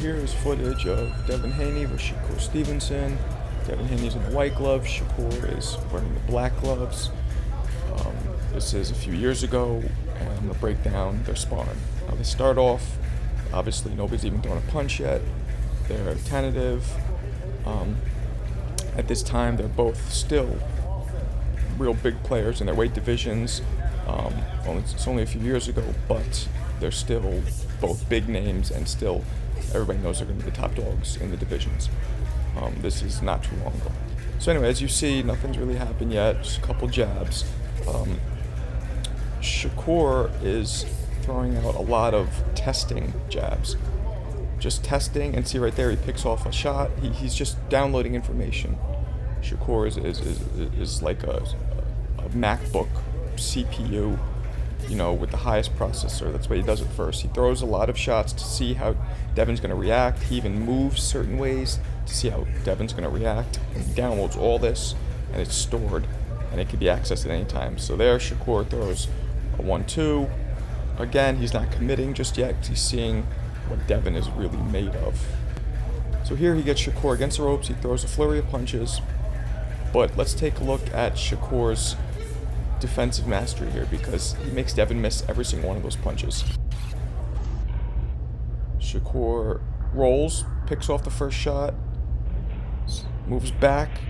here is footage of Devin Haney versus Shakur Stevenson. Devin Haney's in the white gloves, Shakur is wearing the black gloves. This is a few years ago, and I'm going to break down their sparring. Now they start off, obviously nobody's even thrown a punch yet. They're tentative. At this time, they're both still real big players in their weight divisions. It's only a few years ago, but they're still both big names, and still everybody knows they're going to be the top dogs in the divisions. This is not too long ago. So anyway, as you see, nothing's really happened yet, just a couple jabs. Shakur is throwing out a lot of testing jabs. Just testing, and see right there, he picks off a shot. He's just downloading information. Shakur is like a MacBook CPU, with the highest processor. That's why he does it first. He throws a lot of shots to see how Devin's going to react. He even moves certain ways to see how Devin's going to react. And he downloads all this, and it's stored, and it can be accessed at any time. So there, Shakur throws a 1-2. Again, he's not committing just yet because he's seeing what Devin is really made of. So here he gets Shakur against the ropes. He throws a flurry of punches. But let's take a look at Shakur's defensive mastery here, because he makes Devin miss every single one of those punches. Shakur rolls, picks off the first shot, moves back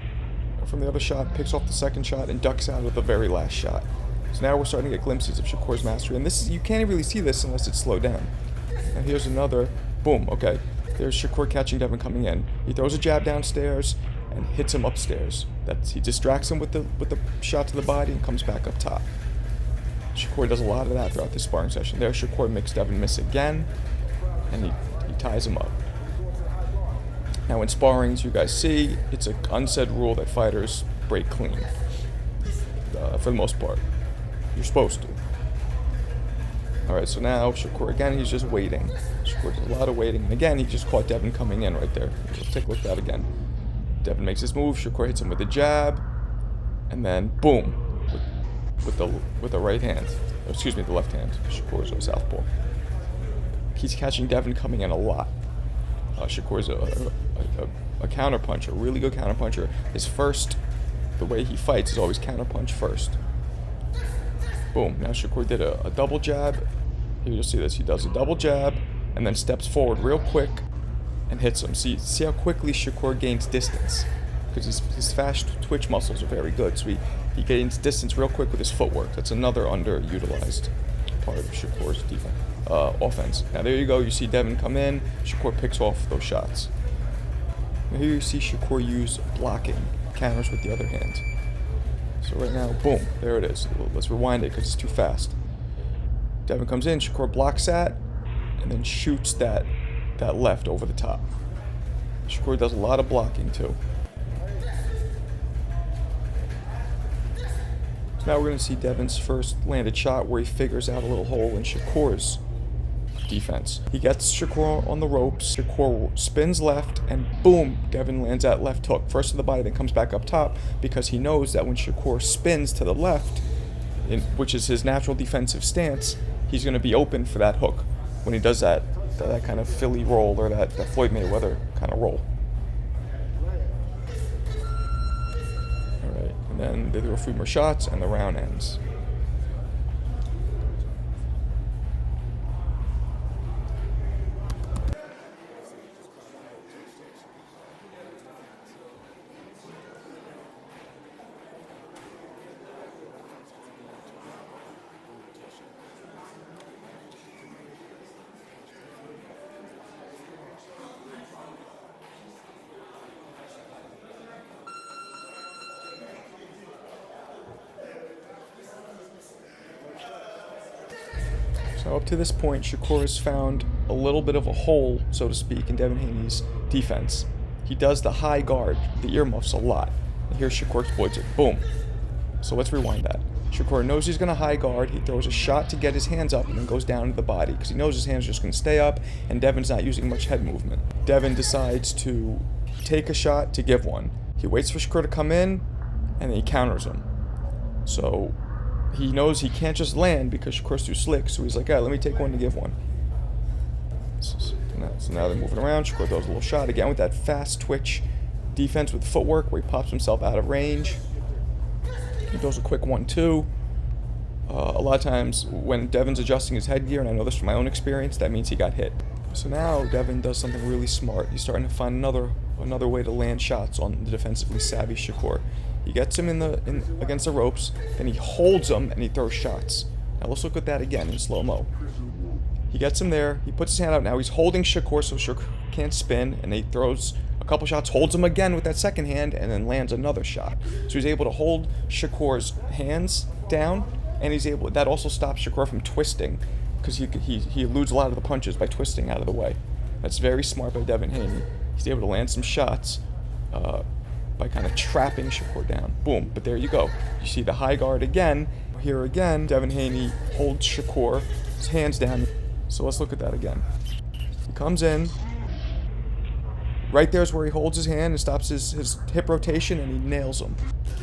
from the other shot, picks off the second shot, and ducks out of the very last shot. So now we're starting to get glimpses of Shakur's mastery, and you can't really see this unless it's slowed down. And here's another, boom, okay. There's Shakur catching Devin coming in. He throws a jab downstairs and hits him upstairs. He distracts him with the shot to the body and comes back up top. Shakur does a lot of that throughout this sparring session. There, Shakur makes Devin miss again, and he ties him up. Now in sparrings, you guys see, it's an unsaid rule that fighters break clean, for the most part. You're supposed to. Alright, so now Shakur, again, he's just waiting. Shakur does a lot of waiting. And again, he just caught Devin coming in right there. Let's take a look at that again. Devin makes his move, Shakur hits him with a jab, and then boom, with the right hand. Excuse me, the left hand. Shakur's a southpaw. He's catching Devin coming in a lot. Shakur's a counterpuncher, a really good counterpuncher. The way he fights is always counterpunch first. Boom, now Shakur did a double jab. Here you'll see this, he does a double jab, and then steps forward real quick and hits him. See how quickly Shakur gains distance, because his fast twitch muscles are very good, so he gains distance real quick with his footwork. That's another underutilized part of Shakur's offense. Now there you go, you see Devin come in, Shakur picks off those shots. Now here you see Shakur use blocking, counters with the other hand. So right now, boom, there it is. Let's rewind it because it's too fast. Devin comes in, Shakur blocks that, and then shoots that left over the top. Shakur does a lot of blocking too. So now we're going to see Devin's first landed shot, where he figures out a little hole in Shakur's defense. He gets Shakur on the ropes, Shakur spins left, and boom, Devin lands that left hook. First to the body, then comes back up top, because he knows that when Shakur spins to the left, which is his natural defensive stance, he's going to be open for that hook when he does that kind of Philly roll, or that Floyd Mayweather kind of roll. Alright, and then they throw a few more shots, and the round ends. So up to this point, Shakur has found a little bit of a hole, so to speak, in Devin Haney's defense. He does the high guard, the earmuffs, a lot. And here Shakur exploits it. Boom. So let's rewind that. Shakur knows he's going to high guard. He throws a shot to get his hands up and then goes down to the body, because he knows his hands are just going to stay up, and Devin's not using much head movement. Devin decides to take a shot to give one. He waits for Shakur to come in, and then he counters him. So he knows he can't just land because Shakur's too slick, so he's like, let me take one to give one. So now they're moving around. Shakur throws a little shot again with that fast twitch defense with footwork where he pops himself out of range. He throws a quick 1-2. A lot of times when Devin's adjusting his headgear, and I know this from my own experience, that means he got hit. So now Devin does something really smart. He's starting to find another way to land shots on the defensively savvy Shakur. He gets him against the ropes, then he holds him and he throws shots. Now let's look at that again in slow-mo. He gets him there, he puts his hand out, now he's holding Shakur so Shakur can't spin, and he throws a couple shots, holds him again with that second hand, and then lands another shot. So he's able to hold Shakur's hands down, and that also stops Shakur from twisting, because he eludes a lot of the punches by twisting out of the way. That's very smart by Devin Haney. He's able to land some shots by kind of trapping Shakur down. Boom, but there you go. You see the high guard again. Here again, Devin Haney holds Shakur's hands down. So let's look at that again. He comes in. Right there's where he holds his hand and stops his hip rotation, and he nails him.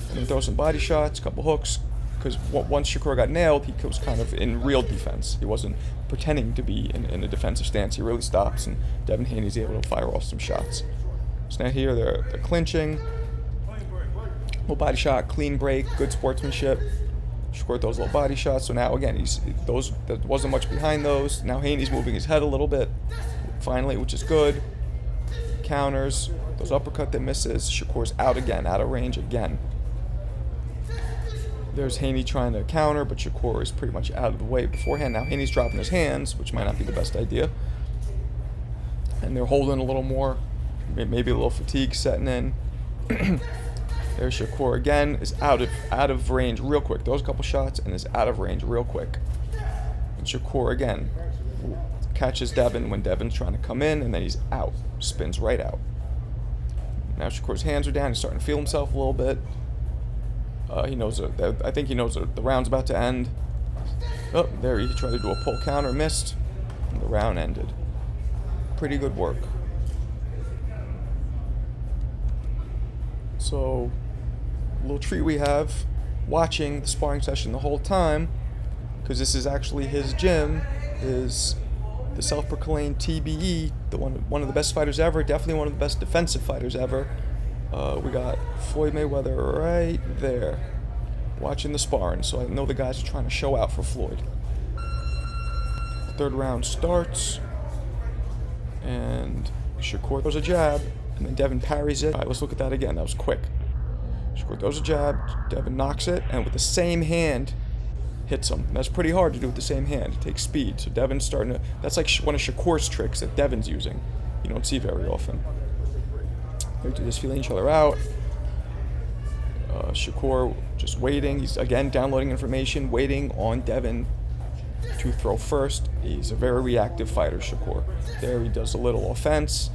And then throws some body shots, a couple hooks, because once Shakur got nailed, he was kind of in real defense. He wasn't pretending to be in a defensive stance. He really stops, and Devin Haney's able to fire off some shots. So now here they're clinching. Little body shot, clean break, good sportsmanship. Shakur throws little body shots. So now again, there wasn't much behind those. Now Haney's moving his head a little bit, finally, which is good. Counters, those uppercut that misses. Shakur's out again, out of range again. There's Haney trying to counter, but Shakur is pretty much out of the way beforehand. Now Haney's dropping his hands, which might not be the best idea. And they're holding a little more, maybe a little fatigue setting in. There's Shakur again, is out of range real quick. Throws a couple shots and is out of range real quick. And Shakur again catches Devin when Devin's trying to come in, and then he's out. Spins right out. Now Shakur's hands are down. He's starting to feel himself a little bit. He knows I think he knows the round's about to end. Oh, there he tried to do a pull counter, missed, and the round ended. Pretty good work. So, a little treat we have watching the sparring session the whole time, because this is actually his gym, is the self-proclaimed TBE, one of the best fighters ever, definitely one of the best defensive fighters ever. We got Floyd Mayweather right there, watching the sparring, so I know the guys are trying to show out for Floyd. Third round starts, and Shakur throws a jab, and then Devin parries it. All right, let's look at that again. That was quick. Shakur throws a jab, Devin knocks it, and with the same hand, hits him. And that's pretty hard to do with the same hand. It takes speed. So Devin's starting to... That's like one of Shakur's tricks that Devin's using. You don't see very often. They're just feeling each other out. Shakur just waiting. He's, again, downloading information, waiting on Devin to throw first. He's a very reactive fighter, Shakur. There he does a little offense.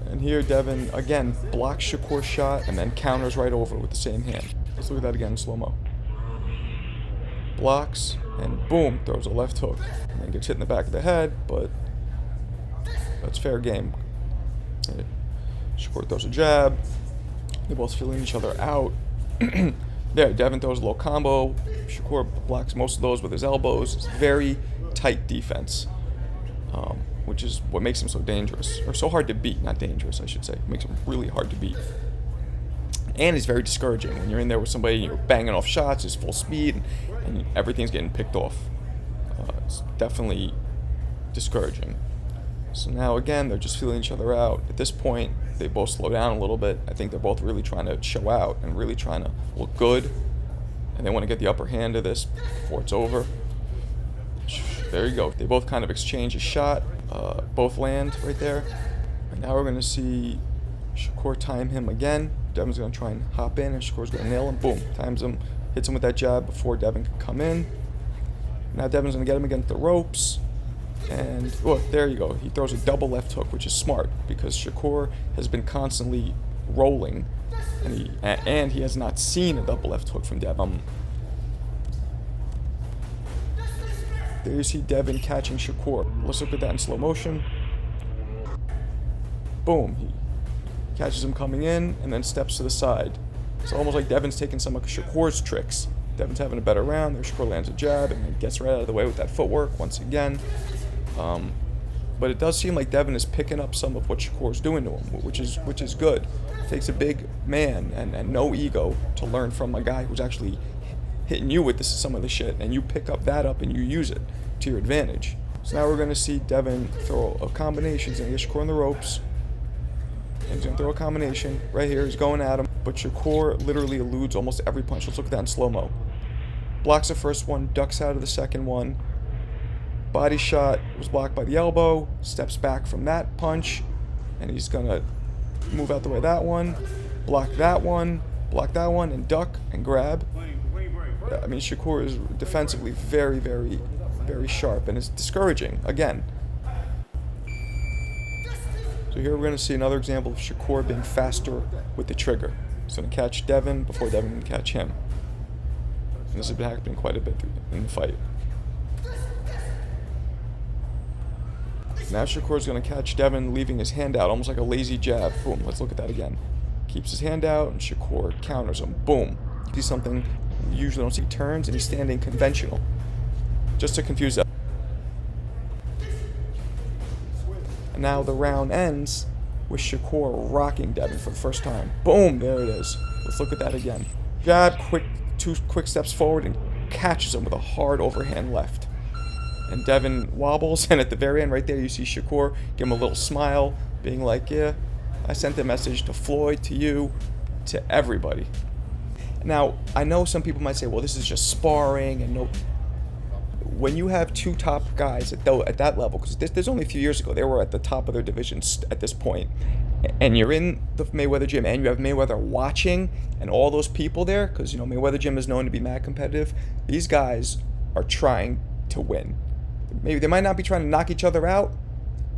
And here Devin, again, blocks Shakur's shot and then counters right over with the same hand. Let's look at that again in slow-mo. Blocks, and boom, throws a left hook. And then gets hit in the back of the head, but that's fair game. Shakur throws a jab. They're both feeling each other out. There, Devin throws a little combo. Shakur blocks most of those with his elbows. It's very tight defense, which is what makes him so dangerous, or so hard to beat. Not dangerous, I should say. It makes him really hard to beat. And it's very discouraging when you're in there with somebody and you're banging off shots, it's full speed, and everything's getting picked off. It's definitely discouraging. So now again, they're just feeling each other out. At this point, they both slow down a little bit. I think they're both really trying to show out and really trying to look good. And they want to get the upper hand of this before it's over. There you go. They both kind of exchange a shot. Both land right there. And now we're going to see Shakur time him again. Devin's going to try and hop in, and Shakur's going to nail him. Boom. Times him. Hits him with that jab before Devin can come in. Now Devin's going to get him against the ropes. And, oh, there you go. He throws a double left hook, which is smart, because Shakur has been constantly rolling, and he has not seen a double left hook from Devin. There you see Devin catching Shakur. Let's look at that in slow motion. Boom. He catches him coming in and then steps to the side. It's almost like Devin's taking some of Shakur's tricks. Devin's having a better round. There, Shakur lands a jab and then gets right out of the way with that footwork once again. But it does seem like Devin is picking up some of what Shakur's doing to him, which is good. It takes a big man and no ego to learn from a guy who's actually hitting you with some of the shit, and you pick that up and you use it to your advantage. So now we're going to see Devin throw a combination. He's going to get Shakur on the ropes. And he's going to throw a combination. Right here, he's going at him. But Shakur literally eludes almost every punch. Let's look at that in slow-mo. Blocks the first one, ducks out of the second one. Body shot was blocked by the elbow. Steps back from that punch. And he's going to move out the way of that one. Block that one, and duck and grab. I mean, Shakur is defensively very, very, very sharp, and it's discouraging, again. So here we're going to see another example of Shakur being faster with the trigger. He's going to catch Devin before Devin can catch him. And this has been happening quite a bit in the fight. Now Shakur's going to catch Devin, leaving his hand out, almost like a lazy jab. Boom, let's look at that again. Keeps his hand out, and Shakur counters him. Boom. You see something you usually don't see, turns, and he's standing conventional. Just to confuse that. And now the round ends with Shakur rocking Devin for the first time. Boom, there it is. Let's look at that again. Jab, two quick steps forward, and catches him with a hard overhand left. And Devin wobbles, and at the very end right there you see Shakur give him a little smile, being like, yeah, I sent the message to Floyd, to you, to everybody. Now, I know some people might say, well, this is just sparring, and no. When you have two top guys at that level, because there's only a few years ago, they were at the top of their divisions at this point, and you're in the Mayweather gym, and you have Mayweather watching, and all those people there, because, Mayweather gym is known to be mad competitive, these guys are trying to win. Maybe they might not be trying to knock each other out,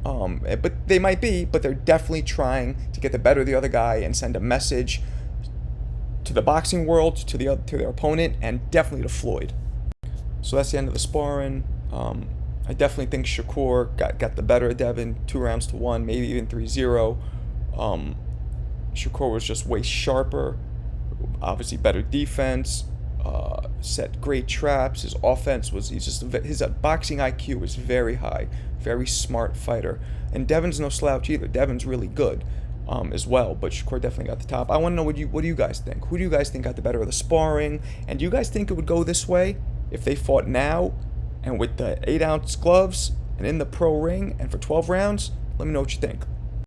but they might be, but they're definitely trying to get the better of the other guy and send a message to the boxing world, to their opponent, and definitely to Floyd. So that's the end of the sparring. I definitely think Shakur got the better of Devin, 2-1, maybe even 3-0. Shakur was just way sharper, obviously better defense, set great traps. His offense his boxing IQ was very high, very smart fighter. And Devin's no slouch either. Devin's really good as well, but Shakur definitely got the top. I want to know what do you guys think? Who do you guys think got the better of the sparring? And do you guys think it would go this way if they fought now and with the 8-ounce gloves and in the pro ring and for 12 rounds? Let me know what you think.